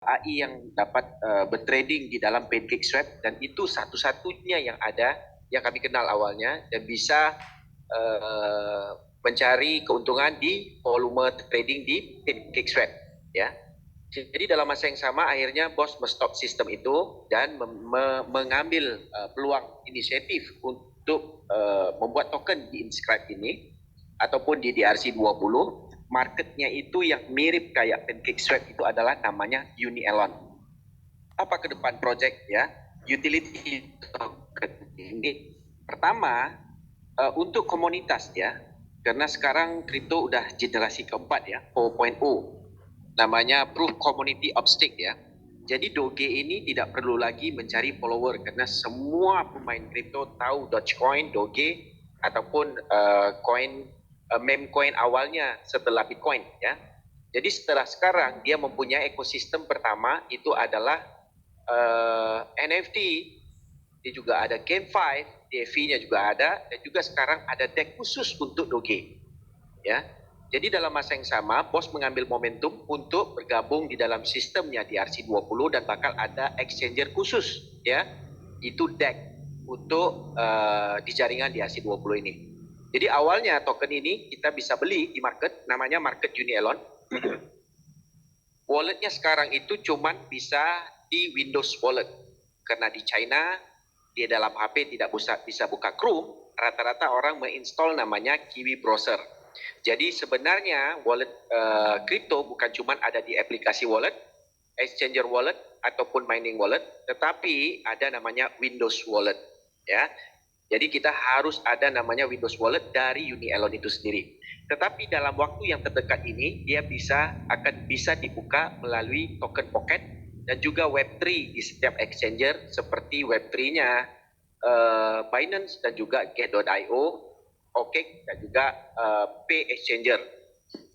AI yang dapat bertrading di dalam PancakeSwap, dan itu satu-satunya yang ada yang kami kenal awalnya dan bisa mencari keuntungan di volume trading di PancakeSwap, ya. Jadi dalam masa yang sama akhirnya bos stop sistem itu dan mengambil peluang inisiatif untuk membuat token di Inscribe ini ataupun di DRC20. Marketnya itu yang mirip kayak PancakeSwap itu adalah namanya UniElon. Apa ke depan project, ya? Utility token ini pertama untuk komunitas, ya, karena sekarang kripto udah generasi keempat, ya, 4.0, namanya Proof Community of Stake, ya. Jadi Doge ini tidak perlu lagi mencari follower karena semua pemain kripto tahu Dogecoin, Doge ataupun meme coin awalnya setelah Bitcoin, ya. Jadi setelah sekarang dia mempunyai ekosistem pertama itu adalah NFT, dia juga ada GameFi, DeFi-nya juga ada, dan juga sekarang ada deck khusus untuk Doge, ya. Jadi dalam masa yang sama, bos mengambil momentum untuk bergabung di dalam sistemnya DRC20 dan bakal ada exchanger khusus, ya. Itu deck untuk di jaringan DRC20 ini. Jadi awalnya token ini kita bisa beli di market, namanya market UniElon. Walletnya sekarang itu cuman bisa di Windows Wallet, karena di China dia dalam HP tidak bisa buka Chrome, rata-rata orang menginstall namanya Kiwi Browser. Jadi sebenarnya wallet crypto bukan cuma ada di aplikasi wallet, exchanger wallet ataupun mining wallet, tetapi ada namanya Windows Wallet, ya. Jadi kita harus ada namanya Windows Wallet dari UniElon itu sendiri. Tetapi dalam waktu yang terdekat ini dia akan bisa dibuka melalui token pocket dan juga Web3 di setiap exchanger seperti Web3-nya Binance dan juga Get.io, OKX dan juga Pay Exchanger.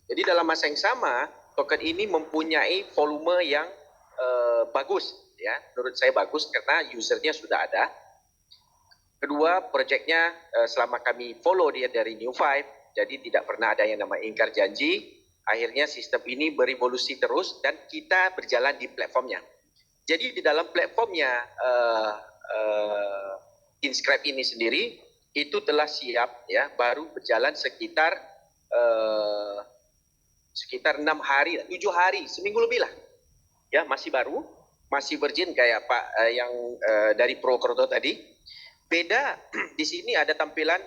Jadi dalam masa yang sama token ini mempunyai volume yang bagus, ya. Menurut saya bagus karena usernya sudah ada. Kedua, proyeknya selama kami follow dia dari New5, jadi tidak pernah ada yang namanya ingkar janji. Akhirnya sistem ini berevolusi terus dan kita berjalan di platformnya. Jadi di dalam platformnya Inscribe ini sendiri itu telah siap, ya, baru berjalan sekitar 6 hari, 7 hari, seminggu lebih lah, ya, masih baru, masih virgin kayak Pak yang dari Pro Kroto tadi. Beda di sini ada tampilan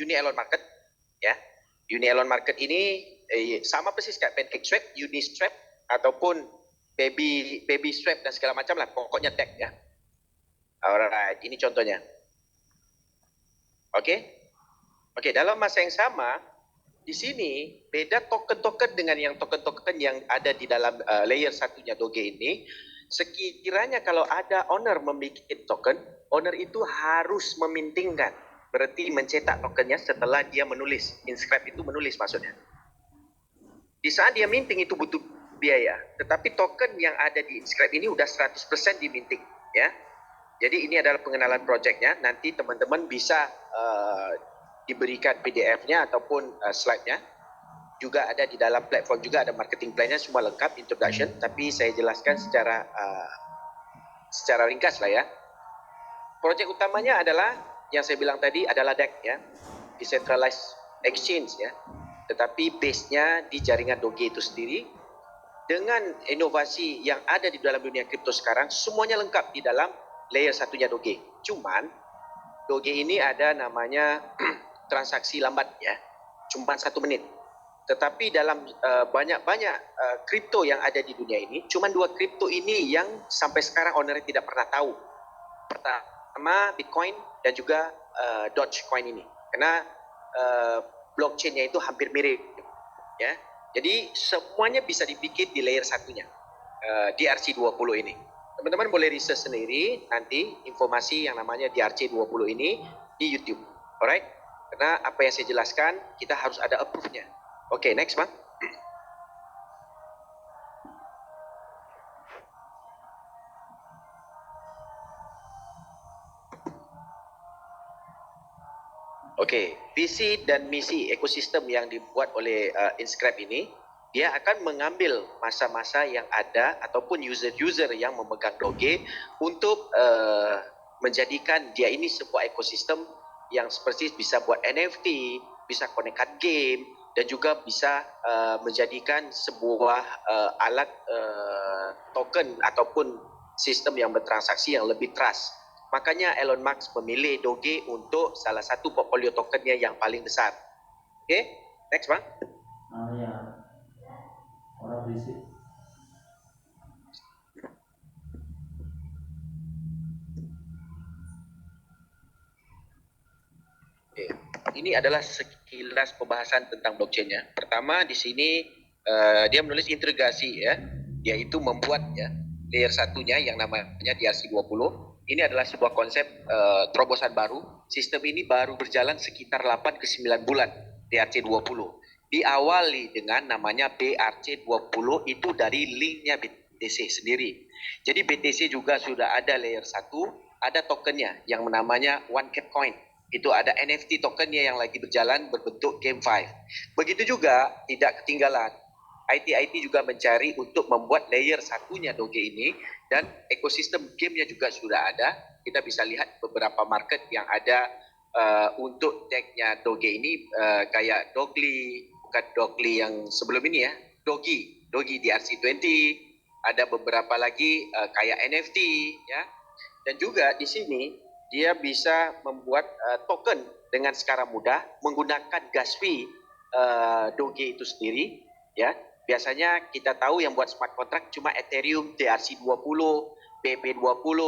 UniElon Market, ya. UniElon Market ini sama persis kayak PancakeSwap, Uniswap ataupun Baby Swap dan segala macam lah, pokoknya tag, ya. Alright, ini contohnya. Oke, dalam masa yang sama di sini beda token-token dengan yang token-token yang ada di dalam layer satunya Doge ini. Sekiranya kalau ada owner membuat token, owner itu harus memintingkan, berarti mencetak tokennya setelah dia menulis. Inscribe itu menulis maksudnya. Di saat dia minting itu butuh biaya, tetapi token yang ada di Inscribe ini udah 100% diminting, ya. Jadi ini adalah pengenalan projectnya. Nanti teman-teman bisa diberikan PDF-nya ataupun slide-nya. Juga ada di dalam platform, juga ada marketing plan-nya, semua lengkap, introduction, tapi saya jelaskan secara ringkas lah, ya. Projek utamanya adalah yang saya bilang tadi adalah DEX, ya, decentralized exchange, ya, tetapi base-nya di jaringan Doge itu sendiri. Dengan inovasi yang ada di dalam dunia kripto sekarang, semuanya lengkap di dalam layer satunya Doge. Cuman Doge ini ada namanya transaksi lambat, ya, cuma 1 menit. Tetapi dalam banyak-banyak kripto yang ada di dunia ini, cuma 2 kripto ini yang sampai sekarang ownernya tidak pernah tahu. Pertama Bitcoin dan juga Dogecoin ini, karena blockchain-nya itu hampir mirip, ya. Jadi semuanya bisa dibikin di layer satunya, DRC20 ini. Teman-teman boleh research sendiri nanti informasi yang namanya DRC20 ini di YouTube, alright? Karena apa yang saya jelaskan kita harus ada approve-nya. Oke, next, Bang. Oke, visi dan misi ekosistem yang dibuat oleh Inscribe ini dia akan mengambil masa-masa yang ada ataupun user-user yang memegang Doge untuk menjadikan dia ini sebuah ekosistem yang seperti bisa buat NFT, bisa connectkan game, dan juga bisa menjadikan sebuah alat token ataupun sistem yang bertransaksi yang lebih trust. Makanya Elon Musk memilih Doge untuk salah satu portfolio tokennya yang paling besar. Oke, next bang. Ya, orang berisik. Oke. Ini adalah sekilas pembahasan tentang blockchain-nya. Pertama di sini dia menulis integrasi ya, yaitu membuat ya layer satunya yang namanya DRC20. Ini adalah sebuah konsep terobosan baru. Sistem ini baru berjalan sekitar 8 ke 9 bulan DRC20. Diawali dengan namanya BRC20 itu dari linknya BTC sendiri. Jadi BTC juga sudah ada layer 1, ada tokennya yang namanya One Cat Coin. Itu ada NFT tokennya yang lagi berjalan berbentuk GameFi. Begitu juga tidak ketinggalan, IT juga mencari untuk membuat layer satunya Doge ini, dan ekosistem gamenya juga sudah ada. Kita bisa lihat beberapa market yang ada untuk decknya Doge ini, kayak Dogly, bukan Dogly yang sebelum ini ya, Dogi DRC20, ada beberapa lagi kayak NFT ya. Dan juga di sini dia bisa membuat token dengan secara mudah menggunakan gas fee Doge itu sendiri ya. Biasanya kita tahu yang buat smart contract cuma Ethereum, DRC20, BP20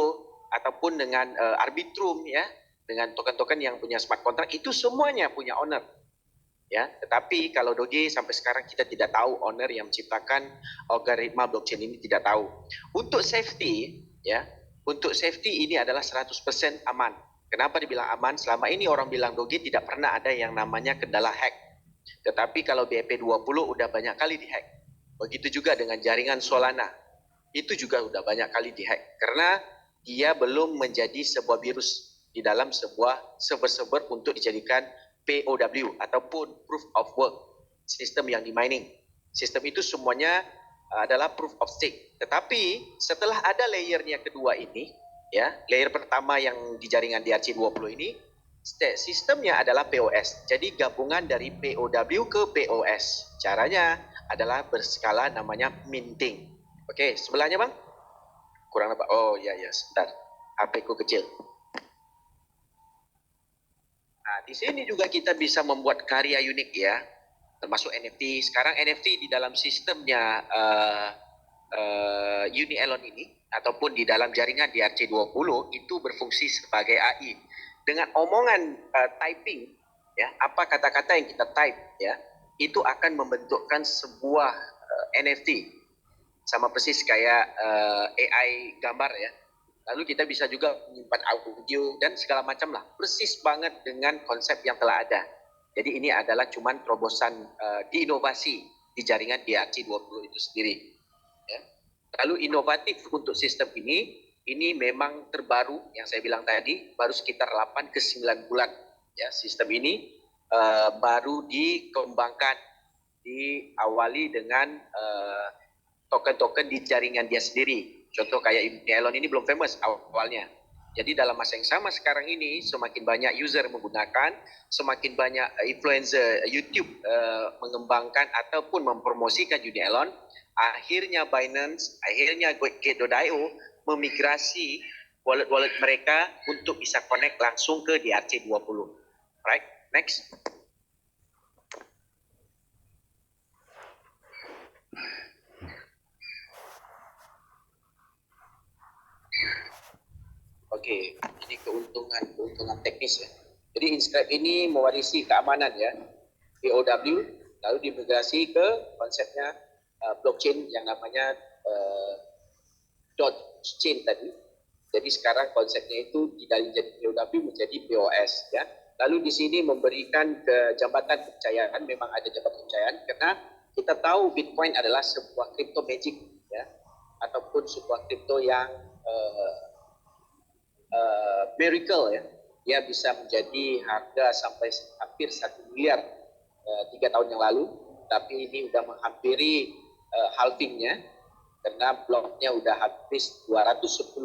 ataupun dengan Arbitrum ya, dengan token-token yang punya smart contract itu semuanya punya owner ya. Tetapi kalau Doge sampai sekarang kita tidak tahu owner yang menciptakan algoritma blockchain ini, tidak tahu. Untuk safety ya, untuk safety ini adalah 100% aman. Kenapa dibilang aman? Selama ini orang bilang Doge tidak pernah ada yang namanya kendala hack. Tetapi kalau BEP20 udah banyak kali dihack. Begitu juga dengan jaringan Solana. Itu juga udah banyak kali dihack. Karena dia belum menjadi sebuah virus di dalam sebuah server-server untuk dijadikan POW ataupun Proof of Work, sistem yang di mining. Sistem itu semuanya adalah Proof of Stake. Tetapi setelah ada layernya kedua ini, ya, layer pertama yang di jaringan DRC20 ini, sistemnya adalah POS. Jadi gabungan dari POW ke POS. Caranya adalah berskala namanya minting. Oke, sebelahnya bang? Kurang apa? Oh ya ya, sebentar. HP ku kecil. Nah, di sini juga kita bisa membuat karya unik ya, termasuk NFT. Sekarang NFT di dalam sistemnya Uni Elon ini ataupun di dalam jaringan DRC20 itu berfungsi sebagai AI. Dengan omongan typing ya, apa kata-kata yang kita type ya, itu akan membentukkan sebuah NFT sama persis kayak AI gambar ya. Lalu kita bisa juga menyimpan audio dan segala macam lah, persis banget dengan konsep yang telah ada. Jadi ini adalah cuman terobosan diinovasi di jaringan DRC20 itu sendiri ya. Lalu inovatif untuk sistem ini memang terbaru yang saya bilang tadi, baru sekitar 8 ke 9 bulan ya. Sistem ini baru dikembangkan, diawali dengan token-token di jaringan dia sendiri. Contoh kayak Elon ini belum famous awalnya. Jadi dalam masa yang sama sekarang ini semakin banyak user menggunakan, semakin banyak influencer YouTube mengembangkan ataupun mempromosikan Uni Elon. Akhirnya Binance, akhirnya Gate.io memigrasi wallet-wallet mereka untuk bisa connect langsung ke DRC20. Right, next. Oke, ini keuntungan teknis ya. Jadi Inscribe ini mewarisi keamanan ya, POW, lalu dimigrasi ke konsepnya blockchain yang namanya dot chain tadi. Jadi sekarang konsepnya itu dari jadi POW menjadi POS ya. Lalu di sini memberikan ke jambatan kepercayaan, memang ada jambatan kepercayaan karena kita tahu Bitcoin adalah sebuah crypto magic ya, ataupun sebuah kripto yang miracle ya. Dia bisa menjadi harga sampai hampir 1 miliar 3 tahun yang lalu. tapi ini sudah menghampiri halvingnya karena bloknya sudah habis 210.000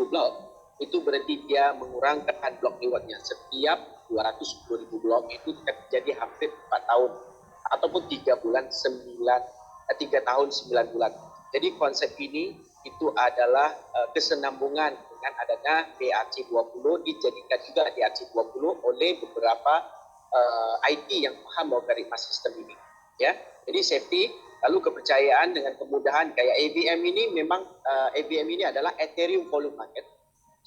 blok. Itu berarti dia mengurangkan blok rewardnya. Setiap 210.000 blok itu terjadi hampir 4 tahun ataupun 3 tahun 9 bulan. Jadi konsep ini itu adalah kesenambungan dengan adanya DRC20, dijadikan juga DRC20 oleh beberapa IT yang paham logaritma sistem ini. Ya, jadi safety, lalu kepercayaan dengan kemudahan kayak AVM ini memang AVM ini adalah Ethereum Volume Market.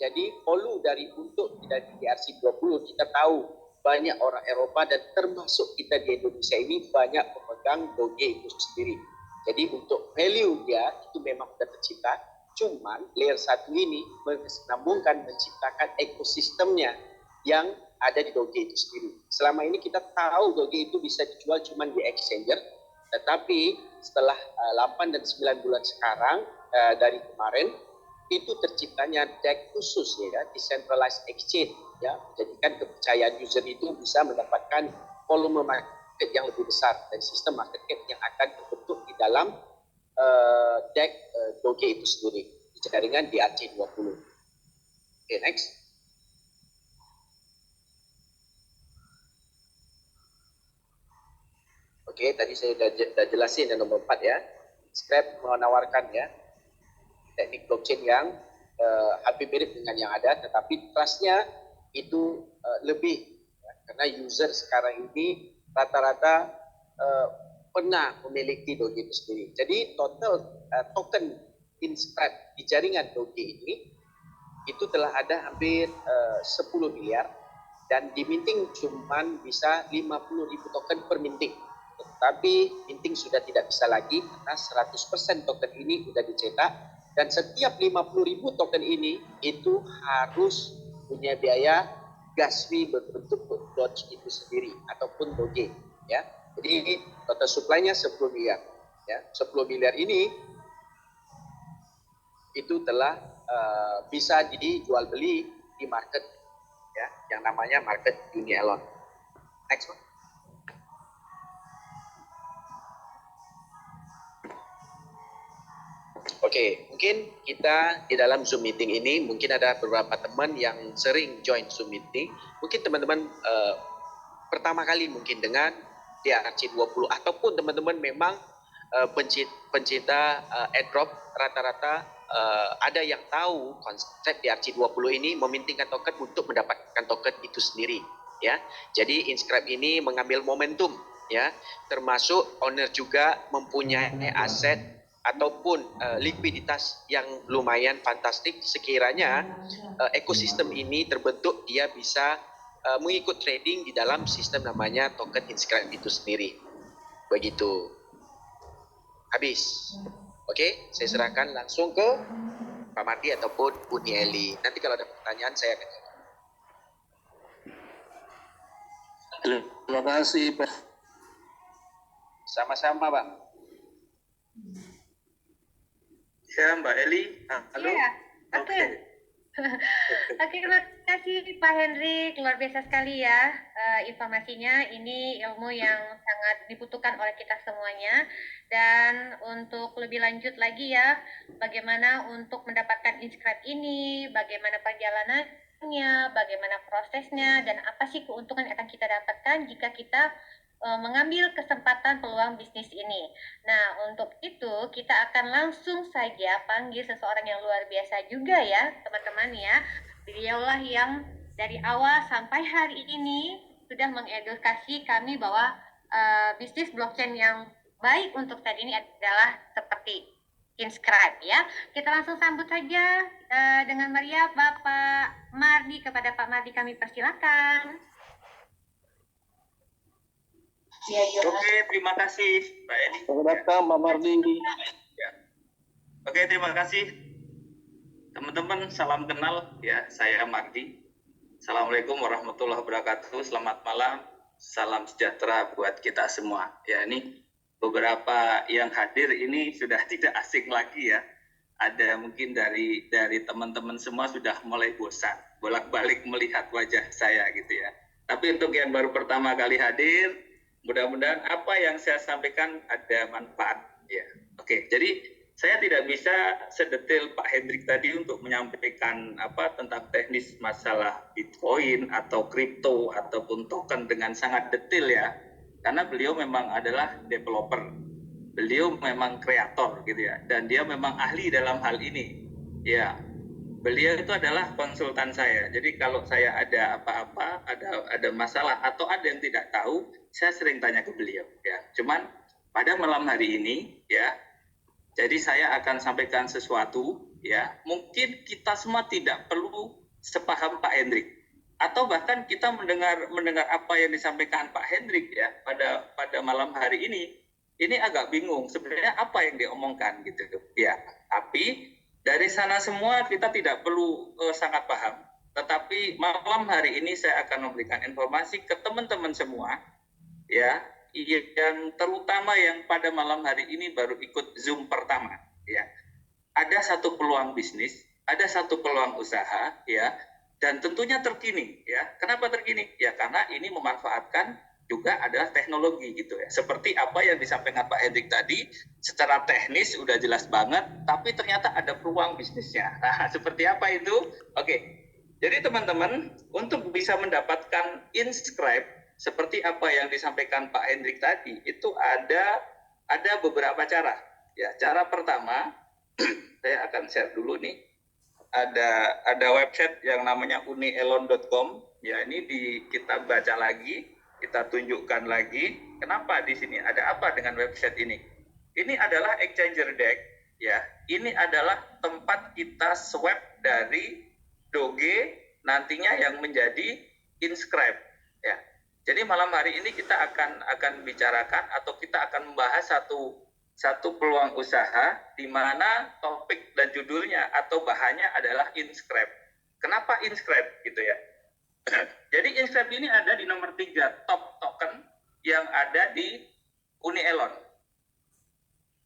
Jadi volume untuk DRC20 kita tahu banyak orang Eropa dan termasuk kita di Indonesia ini banyak pemegang Doge itu sendiri. Jadi untuk value dia itu memang sudah tercipta, cuman layer 1 ini menambungkan menciptakan ekosistemnya yang ada di Doge itu sendiri. Selama ini kita tahu Doge itu bisa dijual cuma di exchanger, tetapi setelah 8 dan 9 bulan sekarang dari kemarin itu terciptanya DEX khusus ya, decentralized exchange ya, menjadikan kepercayaan user itu bisa mendapatkan volume market yang lebih besar dari sistem market cap yang akan terbentuk di dalam DEX Doge itu sendiri di jaringan DRC20. Oke, next. Oke, tadi saya sudah jelasin yang nomor 4 ya. Scrap menawarkan ya teknik blockchain yang hampir mirip dengan yang ada, tetapi trustnya itu lebih ya, karena user sekarang ini rata-rata pernah memiliki Doge itu sendiri. Jadi total token Inscribe di jaringan Doge ini itu telah ada hampir 10 miliar dan di minting cuman bisa 50.000 token per minting. Tetapi minting sudah tidak bisa lagi karena 100% token ini sudah dicetak dan setiap 50.000 token ini itu harus punya biaya gas fee berbentuk Doge itu sendiri ataupun Doge ya. Jadi total supply-nya 10 miliar ya. 10 miliar ini itu telah bisa dijual beli di market ya yang namanya market Uni-Elon. Next one. Oke, mungkin kita di dalam Zoom meeting ini mungkin ada beberapa teman yang sering join Zoom meeting. Mungkin teman-teman pertama kali mungkin dengan DRC20 ataupun teman-teman memang pencinta airdrop rata-rata ada yang tahu konsep DRC20 ini memintingkan token untuk mendapatkan token itu sendiri ya. Jadi Inscribe ini mengambil momentum ya, termasuk owner juga mempunyai aset ataupun likuiditas yang lumayan fantastik sekiranya ekosistem ini terbentuk, dia bisa mengikut trading di dalam sistem namanya token Inscribe itu sendiri. Begitu. Habis. Oke, saya serahkan langsung ke Pak Mardi ataupun Uni Eli. Nanti kalau ada pertanyaan saya akan jawab. Terima kasih, Pak. Sama-sama, Bang. Ya, Mbak Eli. Halo. Iya, oke. Oke, terima kasih Pak Hendrik, luar biasa sekali ya informasinya. Ini ilmu yang sangat dibutuhkan oleh kita semuanya. Dan untuk lebih lanjut lagi ya, bagaimana untuk mendapatkan Inscribe ini, bagaimana perjalanannya, bagaimana prosesnya, dan apa sih keuntungan yang akan kita dapatkan jika kita mengambil kesempatan peluang bisnis ini. Nah, untuk itu kita akan langsung saja panggil seseorang yang luar biasa juga ya, teman-teman ya. Beliaulah yang dari awal sampai hari ini sudah mengedukasi kami bahwa bisnis blockchain yang baik untuk saat ini adalah seperti Inscribe ya. Kita langsung sambut saja dengan meriah Bapak Mardi. Kepada Pak Mardi kami persilakan. Oke, terima kasih, Mbak Eli. Selamat datang, Pak Mardi. Ya. Oke, terima kasih. Teman-teman, salam kenal ya, saya Mardi. Assalamualaikum warahmatullahi wabarakatuh. Selamat malam. Salam sejahtera buat kita semua. Ya, ini beberapa yang hadir ini sudah tidak asing lagi ya. Ada mungkin dari teman-teman semua sudah mulai bosan bolak-balik melihat wajah saya gitu ya. Tapi untuk yang baru pertama kali hadir, Mudah-mudahan apa yang saya sampaikan ada manfaat. Ya, oke. Jadi saya tidak bisa sedetail Pak Hendrik tadi untuk menyampaikan tentang teknis masalah Bitcoin atau kripto ataupun token dengan sangat detail ya, karena beliau memang adalah developer, beliau memang kreator gitu ya, dan dia memang ahli dalam hal ini. Ya, beliau itu adalah konsultan saya. Jadi kalau saya ada apa-apa, ada masalah atau ada yang tidak tahu, saya sering tanya ke beliau. Ya, cuman pada malam hari ini, ya, jadi saya akan sampaikan sesuatu. Ya, mungkin kita semua tidak perlu sepaham Pak Hendrik, atau bahkan kita mendengar apa yang disampaikan Pak Hendrik ya pada malam hari ini agak bingung sebenarnya apa yang diomongkan gitu. Ya, tapi dari sana semua kita tidak perlu sangat paham, tetapi malam hari ini saya akan memberikan informasi ke teman-teman semua, ya, yang terutama yang pada malam hari ini baru ikut Zoom pertama, ya. Ada satu peluang bisnis, ada satu peluang usaha, ya, dan tentunya terkini, ya. Kenapa terkini? Ya karena ini memanfaatkan juga adalah teknologi gitu ya. Seperti apa yang disampaikan Pak Hendrik tadi, secara teknis udah jelas banget, tapi ternyata ada peluang bisnisnya. Nah, seperti apa itu? Oke. Jadi teman-teman, untuk bisa mendapatkan inscribe seperti apa yang disampaikan Pak Hendrik tadi, itu ada beberapa cara. Ya, cara pertama, saya akan share dulu nih. Ada website yang namanya unielon.com. Ya, ini kita baca lagi. Kita tunjukkan lagi kenapa di sini ada apa dengan website ini. Ini adalah exchanger deck, ya. Ini adalah tempat kita swap dari Doge nantinya yang menjadi inscribe, ya. Jadi malam hari ini kita akan bicarakan atau kita akan membahas satu peluang usaha di mana topik dan judulnya atau bahannya adalah inscribe. Kenapa inscribe gitu ya? Jadi inscribe ini ada di nomor 3 top token yang ada di Unielon.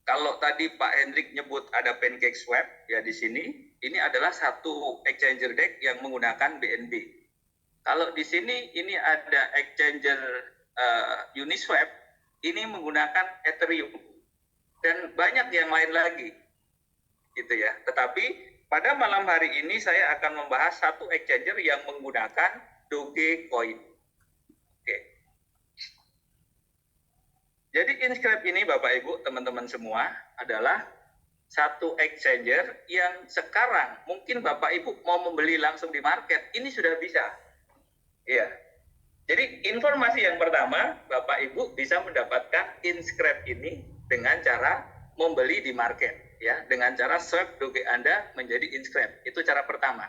Kalau tadi Pak Hendrik nyebut ada Pancake Swap, ya di sini ini adalah satu exchanger deck yang menggunakan BNB. Kalau di sini ini ada exchanger Uniswap, ini menggunakan Ethereum dan banyak yang lain lagi, gitu ya. Tetapi pada malam hari ini saya akan membahas satu exchanger yang menggunakan Dogecoin. Oke. Jadi inscribe ini Bapak Ibu, teman-teman semua adalah satu exchanger yang sekarang mungkin Bapak Ibu mau membeli langsung di market, ini sudah bisa. Iya. Jadi informasi yang pertama, Bapak Ibu bisa mendapatkan inscribe ini dengan cara membeli di market. Ya, dengan cara swap Doge Anda menjadi inscribe. Itu cara pertama.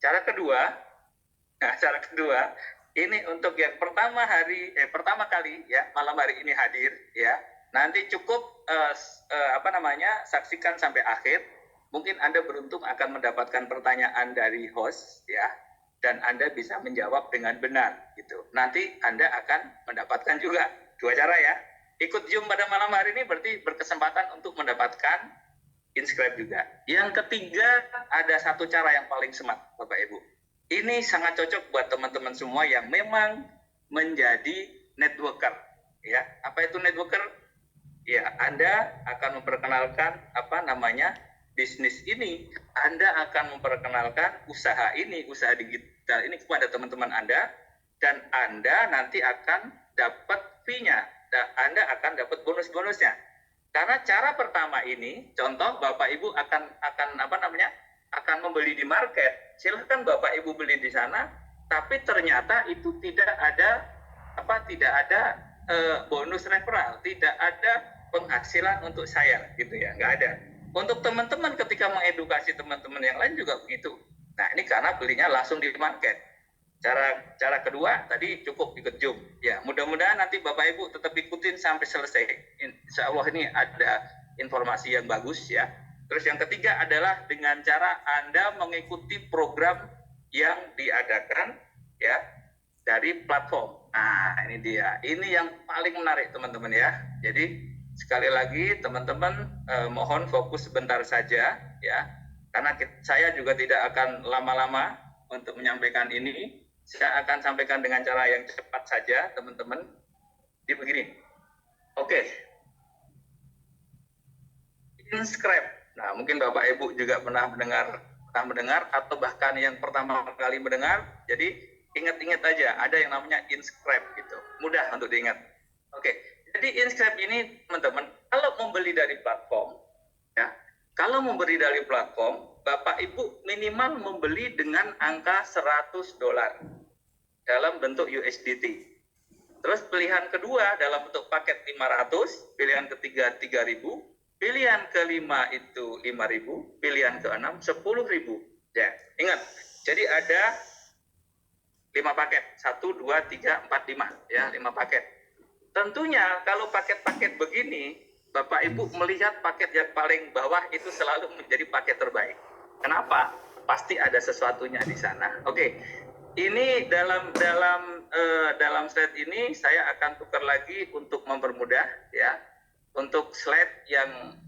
Cara kedua, ini untuk yang pertama kali ya, malam hari ini hadir ya. Nanti cukup saksikan sampai akhir. Mungkin Anda beruntung akan mendapatkan pertanyaan dari host ya, dan Anda bisa menjawab dengan benar gitu. Nanti Anda akan mendapatkan juga dua cara ya. Ikut Zoom pada malam hari ini berarti berkesempatan untuk mendapatkan inscribe juga. Yang ketiga, ada satu cara yang paling smart, Bapak Ibu. Ini sangat cocok buat teman-teman semua yang memang menjadi networker. Ya, apa itu networker? Ya, Anda akan memperkenalkan bisnis ini. Anda akan memperkenalkan usaha ini, usaha digital ini kepada teman-teman Anda, dan Anda nanti akan dapat fee-nya. Anda akan dapat bonus-bonusnya. Karena cara pertama ini, contoh Bapak Ibu akan membeli di market, silahkan Bapak Ibu beli di sana, tapi ternyata itu tidak ada bonus referral, tidak ada penghasilan untuk saya, gitu ya, nggak ada. Untuk teman-teman ketika mengedukasi teman-teman yang lain juga begitu. Nah ini karena belinya langsung di market. Cara kedua tadi cukup ikut Zoom. Ya, mudah-mudahan nanti Bapak Ibu tetap ikutin sampai selesai. Insya Allah ini ada informasi yang bagus ya. Terus yang ketiga adalah dengan cara Anda mengikuti program yang diadakan ya dari platform. Nah, ini dia. Ini yang paling menarik teman-teman ya. Jadi sekali lagi teman-teman mohon fokus sebentar saja ya. Karena saya juga tidak akan lama-lama untuk menyampaikan ini. Saya akan sampaikan dengan cara yang cepat saja, teman-teman. Jadi begini. Oke. Inscribe. Nah, mungkin Bapak Ibu juga pernah mendengar atau bahkan yang pertama kali mendengar. Jadi ingat-ingat aja, ada yang namanya inscribe gitu. Mudah untuk diingat. Oke. Jadi inscribe ini teman-teman, kalau membeli dari platform, ya, kalau membeli dari platform, Bapak Ibu minimal membeli dengan angka $100 dalam bentuk USDT. Terus pilihan kedua dalam bentuk paket 500, pilihan ketiga 3.000, pilihan kelima itu 5.000, pilihan keenam 10.000. Ya, ingat. Jadi ada 5 paket, 1, 2, 3, 4, 5, ya, 5 paket. Tentunya kalau paket-paket begini, Bapak Ibu melihat paket yang paling bawah itu selalu menjadi paket terbaik. Kenapa? Pasti ada sesuatunya di sana. Oke. Ini dalam slide ini saya akan tukar lagi untuk mempermudah, ya. Untuk slide yang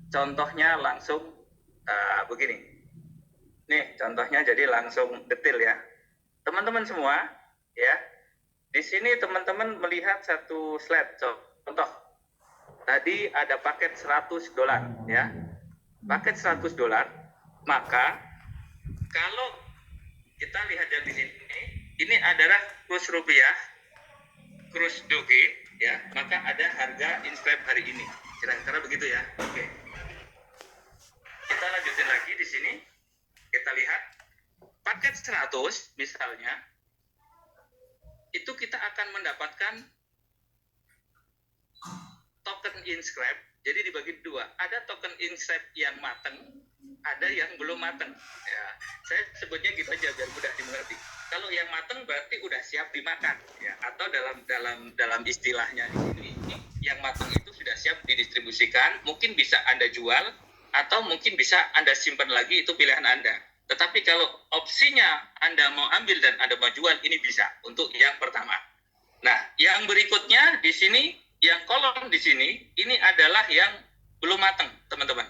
contohnya langsung begini. Nih contohnya jadi langsung detail ya. Teman-teman semua, ya. Di sini teman-teman melihat satu slide contoh. Tadi ada paket $100, ya. Paket $100, maka kalau kita lihat yang di sini, ini adalah kurs rupiah, kurs doge, ya, maka ada harga inscribe hari ini. Kira-kira begitu ya. Oke. Kita lanjutin lagi di sini. Kita lihat paket 100 misalnya, itu kita akan mendapatkan token inscribe. Jadi dibagi dua, ada token inscribe yang matang, ada yang belum matang. Ya, saya sebutnya gitu aja biar mudah dimengerti. Kalau yang matang berarti udah siap dimakan, ya. Atau dalam istilahnya di sini, yang matang itu sudah siap didistribusikan. Mungkin bisa Anda jual, atau mungkin bisa Anda simpan lagi, itu pilihan Anda. Tetapi kalau opsinya Anda mau ambil dan Anda mau jual, ini bisa untuk yang pertama. Nah, yang berikutnya di sini, yang kolom di sini, ini adalah yang belum matang, teman-teman.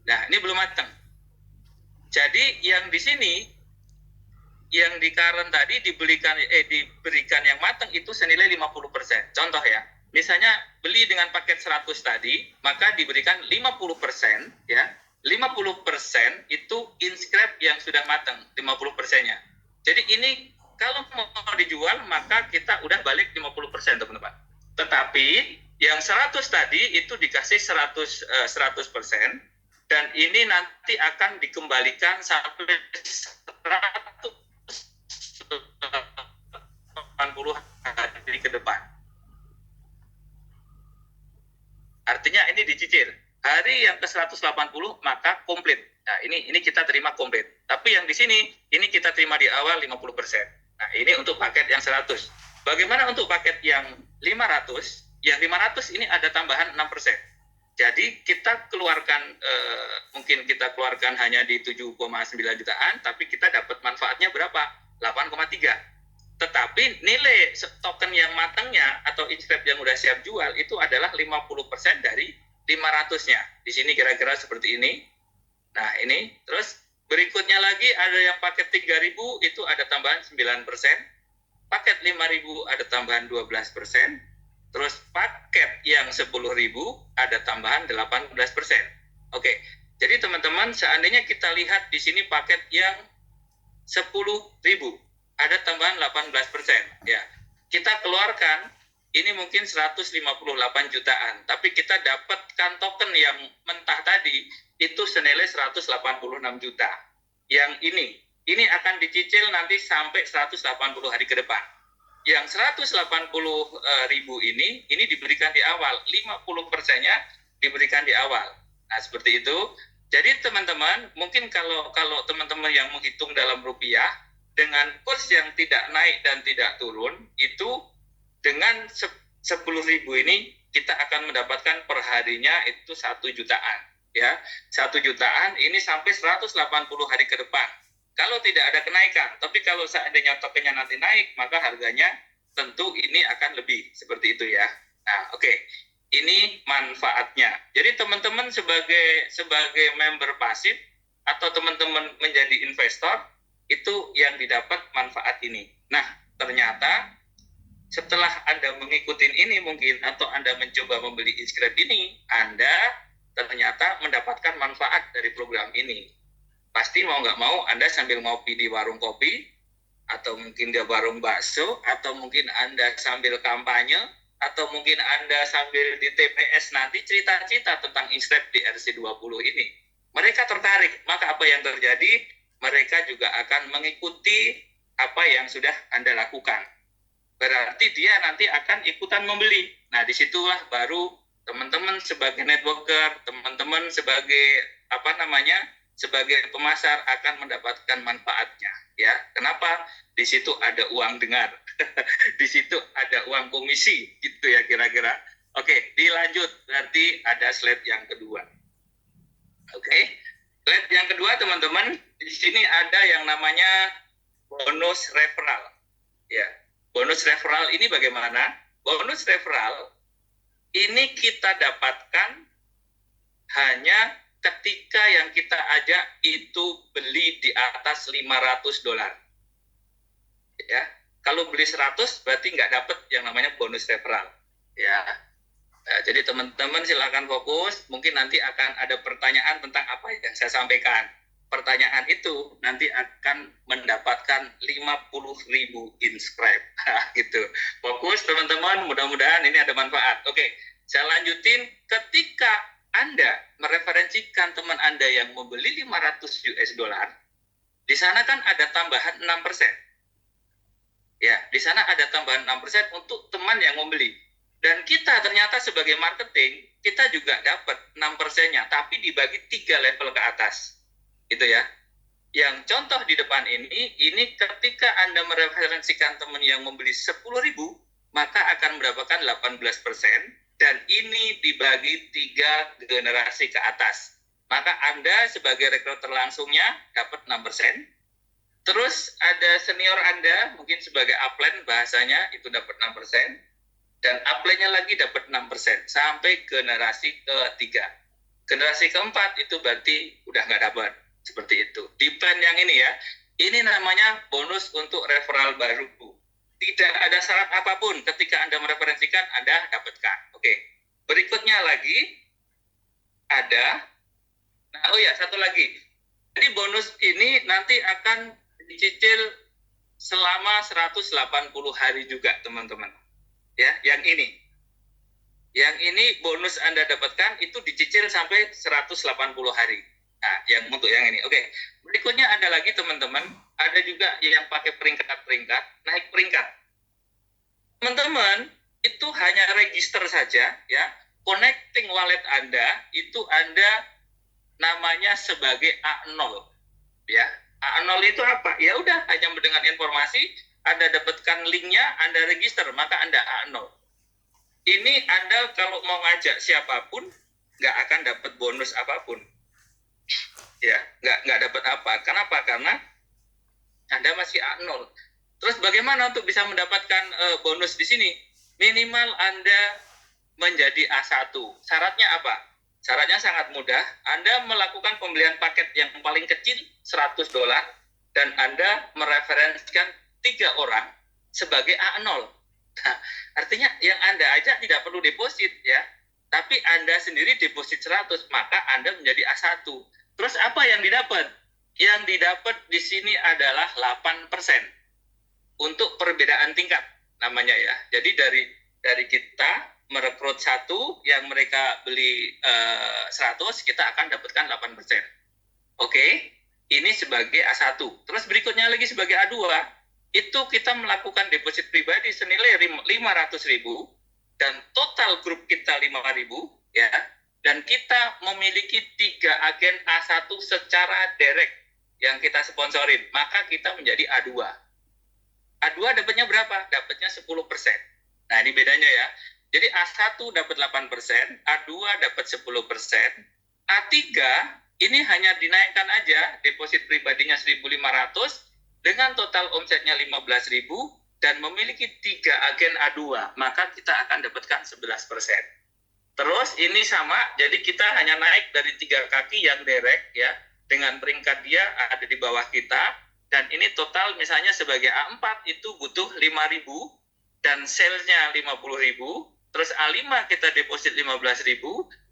Nah, ini belum matang. Jadi yang di sini, yang di current tadi diberikan yang matang itu senilai 50%. Contoh ya, misalnya beli dengan paket 100 tadi, maka diberikan 50%, ya. 50% itu inscribe yang sudah matang, 50%-nya. Jadi ini kalau mau dijual, maka kita udah balik 50%, teman-teman. Tetapi yang 100 tadi itu dikasih 100%, dan ini nanti akan dikembalikan sampai 180 hari ke depan. Artinya ini dicicil. Hari yang ke 180 maka komplit. Nah, ini kita terima komplit. Tapi yang di sini, ini kita terima di awal 50%. Nah, ini untuk paket yang 100. Bagaimana untuk paket yang 500? Yang 500 ini ada tambahan 6%. Jadi kita keluarkan, mungkin kita keluarkan hanya di 7,9 jutaan, tapi kita dapat manfaatnya berapa? 8,3. Tetapi nilai token yang matangnya atau inscribe yang udah siap jual itu adalah 50% dari 500-nya. Di sini kira-kira seperti ini. Nah, ini. Terus berikutnya lagi ada yang paket 3.000 itu ada tambahan 9%. Paket 5.000 ada tambahan 12%. Terus paket yang 10.000 ada tambahan 18%. Oke, jadi teman-teman seandainya kita lihat di sini paket yang 10.000 ada tambahan 18%. Ya, kita keluarkan ini mungkin 158 jutaan, tapi kita dapatkan token yang mentah tadi itu senilai 186 juta. Yang ini akan dicicil nanti sampai 180 hari ke depan. Yang 180.000 ini diberikan di awal, 50%-nya diberikan di awal. Nah, seperti itu. Jadi teman-teman, mungkin kalau teman-teman yang menghitung dalam rupiah, dengan kurs yang tidak naik dan tidak turun, itu dengan 10.000 ini, kita akan mendapatkan perharinya itu 1 jutaan. Ya, 1 jutaan ini sampai 180 hari ke depan. Kalau tidak ada kenaikan, tapi kalau seandainya tokennya nanti naik, maka harganya tentu ini akan lebih, seperti itu ya. Nah, oke. Ini manfaatnya. Jadi teman-teman sebagai member pasif atau teman-teman menjadi investor, itu yang didapat manfaat ini. Nah, ternyata setelah Anda mengikuti ini mungkin atau Anda mencoba membeli inscribe ini, Anda ternyata mendapatkan manfaat dari program ini. Pasti mau nggak mau Anda sambil ngopi di warung kopi, atau mungkin di warung bakso, atau mungkin Anda sambil kampanye, atau mungkin Anda sambil di TPS nanti cerita-cerita tentang inscribe di RC20 ini. Mereka tertarik, maka apa yang terjadi? Mereka juga akan mengikuti apa yang sudah Anda lakukan. Berarti dia nanti akan ikutan membeli. Nah, disitulah baru teman-teman sebagai networker, teman-teman sebagai sebagai pemasar akan mendapatkan manfaatnya. Ya, kenapa? Di situ ada uang dengar, di situ ada uang komisi, gitu ya kira-kira. Oke, dilanjut. Berarti ada slide yang kedua. Oke, slide yang kedua teman-teman, di sini ada yang namanya bonus referral. Ya. Bonus referral ini bagaimana? Bonus referral ini kita dapatkan hanya ketika yang kita ajak itu beli di atas $500. Ya, kalau beli 100 berarti nggak dapat yang namanya bonus referral. Ya, jadi teman-teman silakan fokus. Mungkin nanti akan ada pertanyaan tentang apa yang saya sampaikan. Pertanyaan itu nanti akan mendapatkan 50.000 inscribe. Gitu. Fokus teman-teman, mudah-mudahan ini ada manfaat. Oke, saya lanjutin. Ketika Anda mereferensikan teman Anda yang membeli $500, di sana kan ada tambahan 6%. Ya, di sana ada tambahan 6% untuk teman yang membeli. Dan kita ternyata sebagai marketing, kita juga dapat 6%-nya, tapi dibagi 3 level ke atas. Gitu ya. Yang contoh di depan ini ketika Anda mereferensikan teman yang membeli 10.000, maka akan mendapatkan 18%, dan ini dibagi 3 generasi ke atas. Maka Anda sebagai rekruter langsungnya dapat 6%. Terus ada senior Anda, mungkin sebagai upline bahasanya, itu dapat 6%. Dan upline-nya lagi dapat 6%, sampai generasi ketiga. Generasi keempat itu berarti udah nggak dapat. Seperti itu. Di plan yang ini ya, ini namanya bonus untuk referral baru. Tidak ada syarat apapun ketika Anda mereferensikan, Anda dapatkan. Oke. Berikutnya lagi ada, satu lagi. Jadi bonus ini nanti akan dicicil selama 180 hari juga, teman-teman. Ya, yang ini. Yang ini bonus Anda dapatkan itu dicicil sampai 180 hari. Nah, yang untuk yang ini. Oke. Berikutnya ada lagi teman-teman, ada juga yang pakai peringkat-peringkat, naik peringkat. Teman-teman, itu hanya register saja ya. Connecting wallet Anda itu Anda namanya sebagai A0. Ya. A0 itu apa? Ya udah, hanya mendengar informasi, Anda dapatkan linknya, Anda register, maka Anda A0. Ini Anda kalau mau ngajak siapapun nggak akan dapat bonus apapun. Ya, nggak dapat apa. Kenapa? Karena Anda masih A0. Terus bagaimana untuk bisa mendapatkan bonus di sini? Minimal Anda menjadi A1. Syaratnya apa? Syaratnya sangat mudah. Anda melakukan pembelian paket yang paling kecil $100 dan Anda mereferensikan 3 orang sebagai A0. Nah, artinya yang Anda ajak tidak perlu deposit ya. Tapi Anda sendiri deposit 100, maka Anda menjadi A1. Terus apa yang didapat? Yang didapat di sini adalah 8% untuk perbedaan tingkat namanya ya. Jadi dari kita merekrut 1 yang mereka beli 100, kita akan dapatkan 8%. Oke, ini sebagai A1. Terus berikutnya lagi sebagai A2, itu kita melakukan deposit pribadi senilai 500.000 dan total grup kita 5.000 ya. Dan kita memiliki 3 agen A1 secara direct yang kita sponsorin, maka kita menjadi A2. A2 dapatnya berapa? Dapatnya 10%. Nah, ini bedanya ya. Jadi A1 dapat 8%, A2 dapat 10%, A3 ini hanya dinaikkan aja deposit pribadinya 1.500 dengan total omsetnya 15.000 dan memiliki 3 agen A2, maka kita akan dapatkan 11%. Terus ini sama, jadi kita hanya naik dari 3 kaki yang direct ya, dengan peringkat dia ada di bawah kita, dan ini total misalnya sebagai A4 itu butuh 5.000 dan selnya 50.000, terus A5 kita deposit 15.000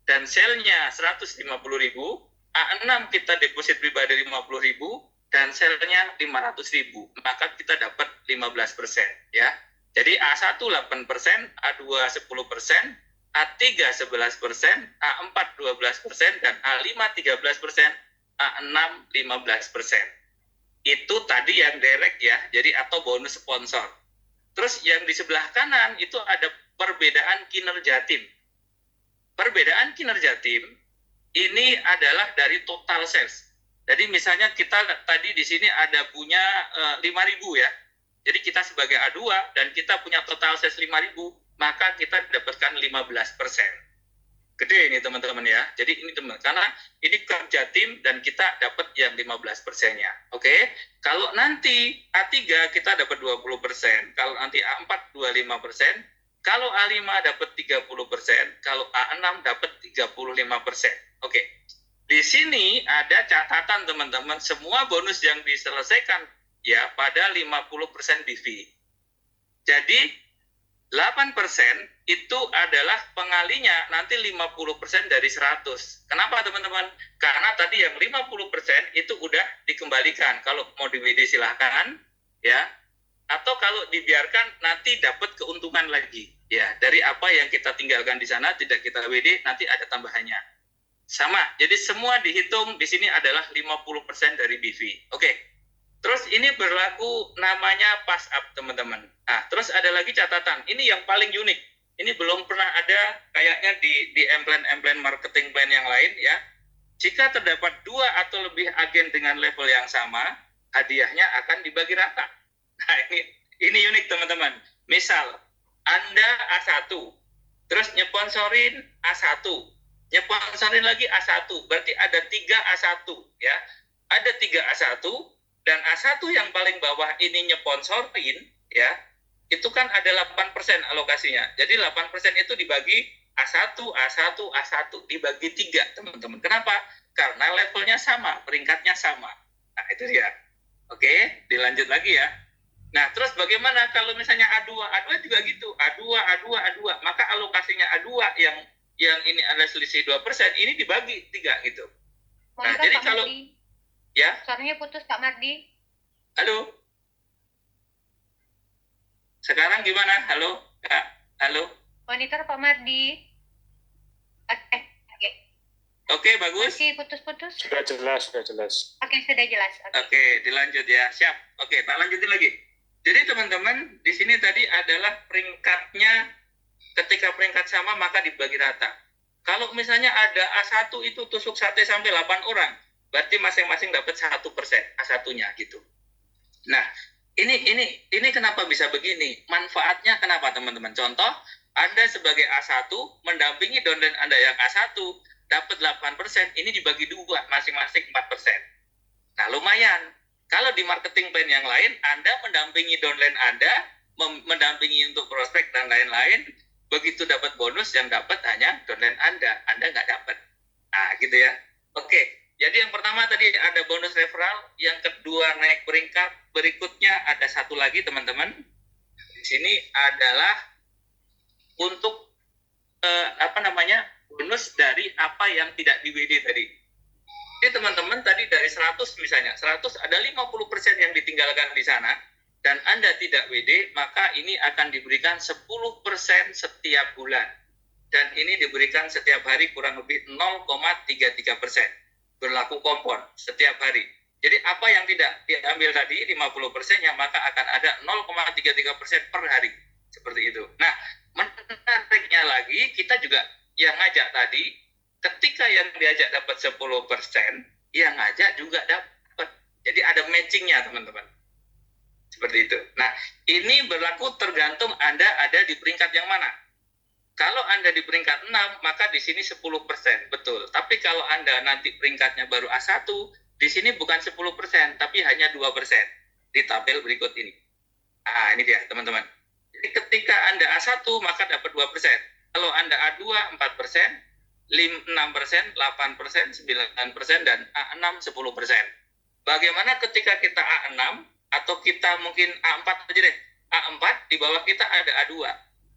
dan selnya 150.000, A6 kita deposit pribadi 50.000 dan selnya 500.000, maka kita dapat 15% ya. Jadi A1 8%, A2 10%, A3 11%, A4 12%, dan A5 13%, A6 15%. Itu tadi yang direct ya, jadi atau bonus sponsor. Terus yang di sebelah kanan itu ada perbedaan kinerja tim. Perbedaan kinerja tim ini adalah dari total sales. Jadi misalnya kita tadi di sini ada punya 5.000 ya. Jadi kita sebagai A2 dan kita punya total sales 5.000, maka kita dapatkan 15%. Gede ini teman-teman ya. Jadi ini teman, karena ini kerja tim dan kita dapat yang 15%-nya. Oke. Kalau nanti A3 kita dapat 20%, kalau nanti A4 25%, kalau A5 dapat 30%, kalau A6 dapat 35%. Oke. Di sini ada catatan teman-teman, semua bonus yang diselesaikan ya pada 50% BV. Jadi 8% itu adalah pengalinya nanti 50% dari 100. Kenapa teman-teman? Karena tadi yang 50% itu udah dikembalikan. Kalau mau di-WD silahkan ya. Atau kalau dibiarkan nanti dapat keuntungan lagi. Ya, dari apa yang kita tinggalkan di sana tidak kita WD, nanti ada tambahannya. Sama. Jadi semua dihitung di sini adalah 50% dari BV. Oke. Terus ini berlaku namanya pass up teman-teman. Nah, terus ada lagi catatan. Ini yang paling unik. Ini belum pernah ada kayaknya di plan marketing plan yang lain ya. Jika terdapat 2 atau lebih agen dengan level yang sama, hadiahnya akan dibagi rata. Nah, ini unik teman-teman. Misal Anda A1, terus nyponsorin A1, nyponsorin lagi A1, berarti ada 3 A1 ya. Ada 3 A1 dan A1 yang paling bawah ini nyeponsorin ya, itu kan ada 8% alokasinya. Jadi 8% itu dibagi A1, A1, A1, dibagi 3 teman-teman. Kenapa? Karena levelnya sama, peringkatnya sama. Nah itu dia. Oke, dilanjut lagi ya. Nah terus bagaimana kalau misalnya A2? A2 juga gitu, A2, A2, A2. Maka alokasinya A2 yang ini ada selisih 2%, ini dibagi 3 gitu. Nah jadi kalau ya, suaranya putus Pak Mardi. halo. Sekarang gimana? Halo, Kak. Halo. Monitor Pak Mardi. Oke, bagus. Masih putus-putus. Sudah jelas. Oke, sudah jelas. Oke, dilanjut ya. Siap. Oke, tak lanjutin lagi. Jadi teman-teman, di sini tadi adalah peringkatnya, ketika peringkat sama maka dibagi rata. Kalau misalnya ada A1 itu tusuk sate sampai 8 orang, berarti masing-masing dapat 1% A1-nya gitu. Nah, ini kenapa bisa begini? Manfaatnya kenapa teman-teman? Contoh, Anda sebagai A1 mendampingi downline Anda yang A1 dapat 8%, ini dibagi 2, masing-masing 4%. Nah, lumayan. Kalau di marketing plan yang lain, Anda mendampingi downline Anda, mendampingi untuk prospek dan lain-lain, begitu dapat bonus yang dapat hanya downline Anda nggak dapat. Nah, gitu ya. Oke. Jadi yang pertama tadi ada bonus referral, yang kedua naik peringkat, berikutnya ada satu lagi teman-teman. Di sini adalah untuk bonus dari apa yang tidak di WD tadi. Jadi teman-teman tadi dari 100 misalnya, 100 ada 50% yang ditinggalkan di sana dan Anda tidak WD, maka ini akan diberikan 10% setiap bulan. Dan ini diberikan setiap hari kurang lebih 0,33%. Berlaku kompon setiap hari. Jadi apa yang tidak diambil tadi 50%-nya maka akan ada 0,33% per hari. Seperti itu. Nah, menariknya lagi kita juga yang ngajak tadi, ketika yang diajak dapat 10%, yang ngajak juga dapat. Jadi ada matching-nya teman-teman. Seperti itu. Nah, ini berlaku tergantung Anda ada di peringkat yang mana. Kalau Anda di peringkat 6, maka di sini 10%, betul. Tapi kalau Anda nanti peringkatnya baru A1, di sini bukan 10%, tapi hanya 2% di tabel berikut ini. Nah, ini dia, teman-teman. Jadi ketika Anda A1, maka dapat 2%. Kalau Anda A2, 4%, 6%, 8%, 9%, dan A6, 10%. Bagaimana ketika kita A6, atau kita mungkin A4 aja deh, A4, di bawah kita ada A2.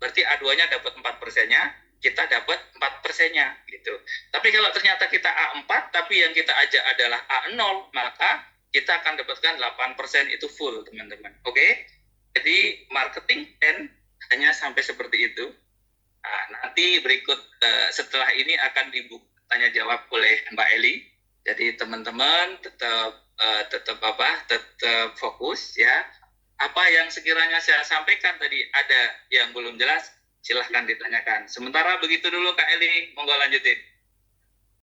Berarti A2-nya dapat 4%-nya, kita dapat 4%-nya gitu. Tapi kalau ternyata kita A4 tapi yang kita ajak adalah A0, maka kita akan dapatkan 8% itu full, teman-teman. Oke? Jadi marketing plan hanya sampai seperti itu. Nah, nanti berikut setelah ini akan dibuka tanya jawab oleh Mbak Eli. Jadi teman-teman tetap fokus ya. Apa yang sekiranya saya sampaikan tadi ada yang belum jelas, silahkan ditanyakan. Sementara begitu dulu Kak Eli, monggo lanjutin.